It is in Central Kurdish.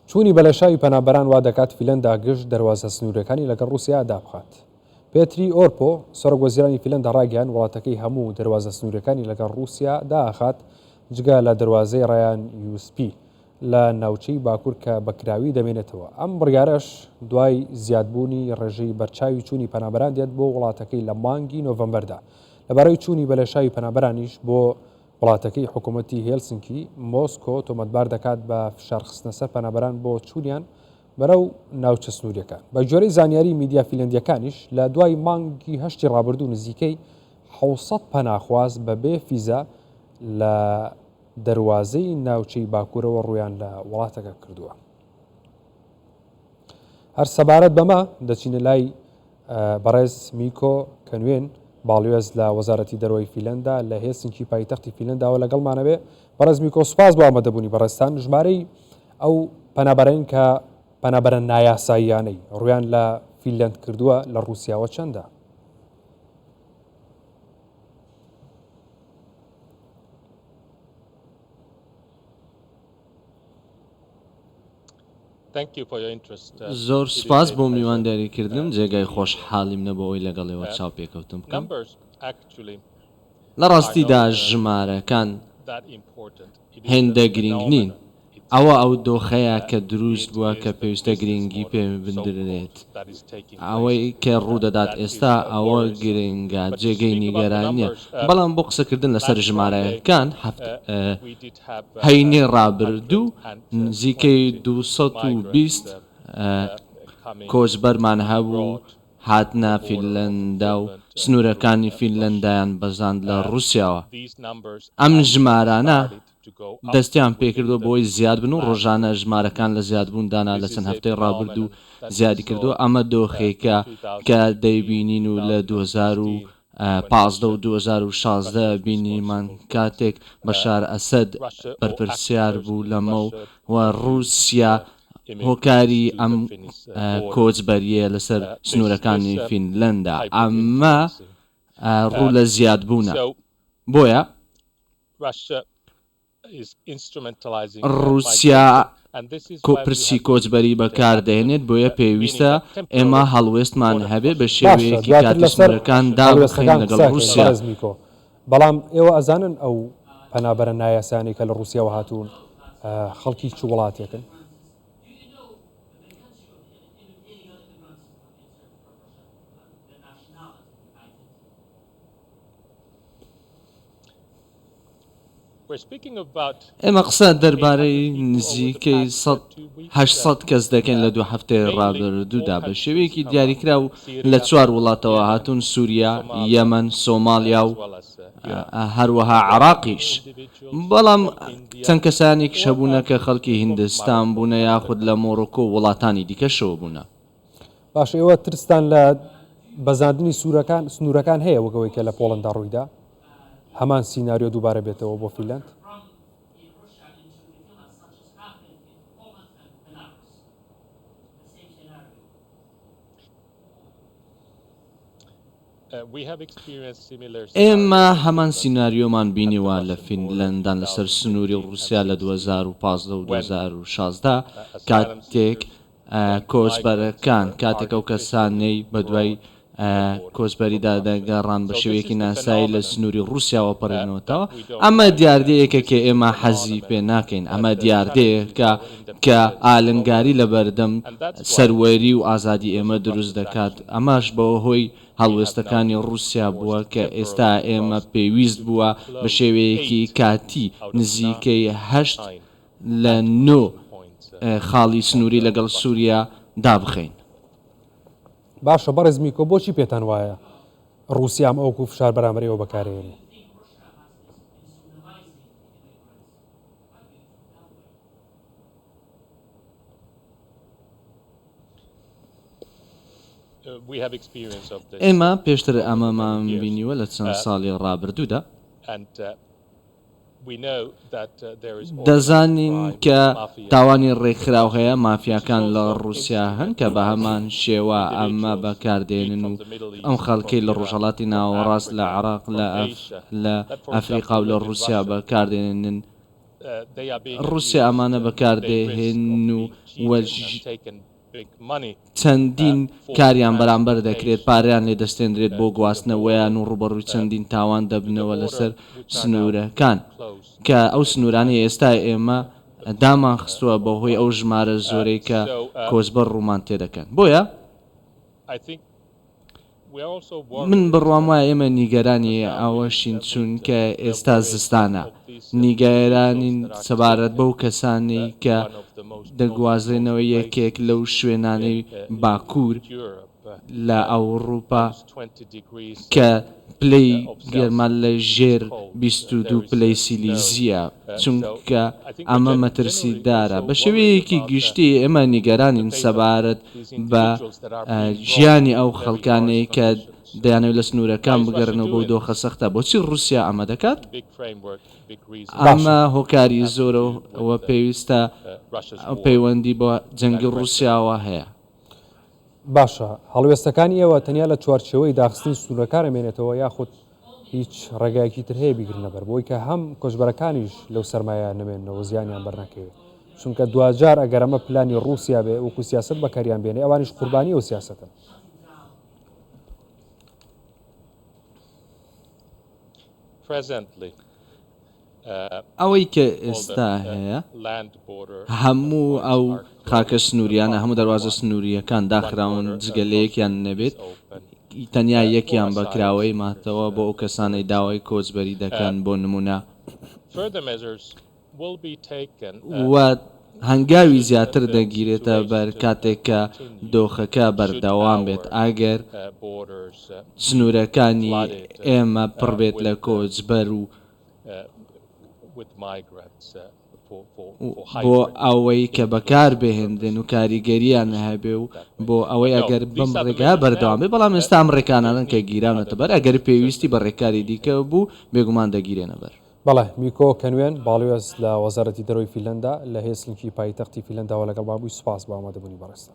چوونی بەلەشاوی پەنابەران وا دەکات فیلەندا گشت دەواازە سنوورەکانی لەگەڵ رووسیا دابخات. پێتری ئۆرپۆ سەرۆکوەزیرانی فیلەندا ڕاگەیان وڵاتەکەی هەموو دەواازە سنوورەکانی لەگەڵ رووسیا داخات جگە لە دەواازەی ڕایان یوسپی لە ناوچەی باکوور کە بەکراوی دەمێنێتەوە. ئەم بڕیارەش دوای زیادبوونی ڕێژەی بەرچاوی چوونی پەنابەران دێت بۆ وڵاتەکەی لە مانگی نۆڤەمبەردا. لەبارەی چوونی بەلەشاوی پەنابەرانیش بۆ وڵاتەکەی حکوومەتی هێلسنکی مۆسکۆ تۆمەتبار دەکات بە فشارخستنە سەر پەنابەران بۆ چوونیان بەرەو ناوچە سنووریەکان. بە جۆرەی زانیاری میدیا فیلەندیەکانیش لە دوای مانگی هەشتی ڕابردوو نزیکەی 600 پەناخواز بەبێ فیزا لە دەواازەی ناوچەی باکوورەوە ڕویان لە وڵاتەکە کردووە. هەر سەبارەت بەمە دەچینە لای بەڕێز میکۆ کەنوێن باڵێز لە وەزارەتی دەرەوەی فیلەندا لە هێلسنکی پایتەختی فیلەنداوە لەگەڵمانەوێ. بەڕێز میکۆ سوپاس بۆ ئامادەبوونی بەڕێستان. ژمارەی ئەو پەنابەرین کە پەنابەرە نایاساییانەی ڕویان لە فیلەند کردووە لە رووسیاوە چەندە؟ زۆر سپاس بۆ میوانداریکردن جێگای خۆشحاڵیم نەبەوەی لەگەڵەوە چاو پێکەوتم بکەم. لە ڕاستیدا ژمارەکان هێندە گرنگ نین. ئەو دۆخەیە کە دروست بووە کە پێویستە گرنگی پێ بدرێت. ئەوەی کە ڕوودەدات ئێستا ئەوە گرنگە جێگەی نیگەرانیە. بەڵام بۆ قسەکردن لەسەر ژمارەکان هەینێ ڕابردوو نزیکەی 220 کۆچبەرمان هەبوو هاتنە فیلەندا و سنوورەکانی فیلەندایان بەزاند لە رووسیاوە. ئەم ژمارانە دەستیان پێکردو بۆی زیاد بن و ڕۆژانە ژمارەکان لە زیادبووندانا لە چەند هەفتەی ڕابردوو زیادی کردو. ئەمە دۆخێکە کە دەیبینین و لە 2015 و 2016 بینیمان کاتێک بەشار ئەسەد بەرپرسیار بوو لەمە و رووسیا هۆکاری ئەم کۆچبەریە لەسەر سنوورەکانی فینلەندا. ئەمە ڕوو لە زیادبوونە. بۆیە رووسیا کۆپرسی کۆچبەری بەکاردێنێت. بۆیە پێویستە ئێمە هەڵوێستمان هەبێ بە شێوەیەکی کاتی سنوورەکان دابخین لەگەڵ رووسیا. بەڵام ئێوە ئەزانن ئەو پەنابەرە نایاسانی کە لە رووسیاوە هاتوون خەڵکی چ وڵاتێکن؟ ئێمە قسە دەربارەی نزیکەی 800 کەس دەکەین لە 2 هەفتەی ڕابردوودا بە شێوەیەکی دیاریکرا و لە 4 وڵاتەوە هاتوون: سووریا، یەمەن، سۆمالیا و هەروەها عێراقیش. بەڵام چەند کەسانی کشەبوونە کە خەڵکی هیندستان بوونە یاخود لە مۆڕۆکۆ و وڵاتانی دیکەشەوە بوونە. باش ئێوە ترستان لە بەزاندنی سنوورەکان هەیە وەکەوەی کە لە پۆڵەندا ڕوویدا؟ هەمان سیناریۆ دووبارە بێتەوە بۆ فیلەند؟ ئێمە هەمان سیناریۆمان بینیوە لە فینلەندان لەسەر سنووری رووسیا لە 2015 و 2016 کاتێک کۆچبەرەکان کاتێک ئەو کەسانەی بەدوای کۆچبەریدا دەگەڕان بە شێوەیەکی ناسایی لە سنووری رووسیاوە پەڕێنەوەتەوە. ئەمە دیاردەیەکە کە ئێمە حەزی پێ ناکەین. ئەمە دیاردەیەکە کە ئالنگاری لە بەردەم سەروەری و ئازادی ئێمە دروست دەکات. ئەماش بەوە هۆی هەڵوێستەکانی رووسیا بووە کە ئێستا ئێمە پێویست بووە بە شێوەیەکی کاتی نزیکەی 8 لە 9 خاڵی سنووری لەگەڵ سووریا دابخەین. باشە بەڕێز میکۆ، بۆچی پێتان وایە رووسیام ئەوکو فشار بەرامبەرەوە بەکارهێنێ؟ ئێمە پێشتر ئەمەمان بینیوە لە چەند ساڵی ڕابردوودا. دەزانین کە تاوانی ڕێکخراو هەیە، مافیاکان لە رووسیا هەن کە بە هەمان شێوە ئەمە بەکاردێنن و ئەم خەڵکەی لە ڕۆژهەڵاتی ناوەڕاست لە عێراق لە ئەفریقا و لە رووسیا بەکاردێنن رووسیا ئەمانە بەکاردێهێن و چەندین کاریان بەرامبەر دەکرێت پاریان لێ دەستێنرێت بۆ گواستنەوەیان و ڕوبەڕووی چەندین تاوان دەبنەوە لەسەر سنوورەکان کە ئەو سنوورانی ئێستا ئێمە دامان خستووە بەهۆی ئەو ژمارە زۆرەی کە کۆچبەر ڕوومان تێدەکەن بۆیە من بڕوام وایە ئێمە نیگەرانی ئەوەشین چونکە ئێستا زستانە نیگەرانین سەبارەت بەو کەسانی کە دەگوازرێنەوە یەکێک لەو شوێنانەی باکوور لە ئەوروپا کە پلەی گەرمان لە ژێر 22 پلەی سیلیزیە چونکە ئەمە مەترسیدارە بە شێوەیەکی گشتی ئێمە نیگەرانین سەبارەت بە ژیانی ئەو خەڵکانەی کە دەیانەوێت لە سنوورەکان بگەڕنەوە بۆ دۆخە سەختە بۆچی رووسیا ئەمە دەکات ئەمە هۆکاری زۆرەوە پێویستە پەیوەندی بە جەنگی رووسیاوە هەیە باشە هەڵوێستەکانی ئێوە تەنیا لە چوارچەوەی داخستنی سنوورەکان ئەمێنێتەوە یاخود هیچ ڕێگایەکی تر هەیە بیگرنەبەر بۆی کە هەم کۆچبەرەکانیش لەو سەرمایە نەمێنەوە زیانیان بەرنەکەوێت چونکە دوجار ئەگەر ئەمە پلانی رووسیا بێ وەکو سیاست بەکاریان بێنێ ئەوانیش قوربانی و سیاستن ئەوەی کە ئێستا هەیە هەموو ئەو خاکە سنووریانە هەموو دەواازە سنووریەکان داخراون جگەلەیەکیان نەبێت تەنیا یەکیان بەکراوەی ماتەوە بۆ ئەو کەسانەی داوای کۆچبەری دەکەن بۆ نمونە و هەنگاوی زیاتر دەگیرێتە بەر کاتێک کە دۆخەکە بەردەوام بێت ئاگەر سنوورەکانی ئێمە پڕبێت لە کۆچبەر و بۆ ئەوەی کە بەکار بهێندن و کاریگەریان هەبێ و بۆ ئەوەی ئەگەر بەم ڕێگا بەردەوام بێ بەڵام ئێستا ئەم ڕێکانانن کە گیراونەتە بەر ئەگەر پێویستی بە ڕێکاری دیکە بوو بێگومان دەگیرێنە بەر بەڵێ میکۆ کەنوێن باڵێز لە وەزارەتی دەرەوەی فیلەندا لە هێسلکی پایتەختی فیلەنداوە لەگەڵ بابووی سوپاس بە ئامادەبوونی بەڕێستە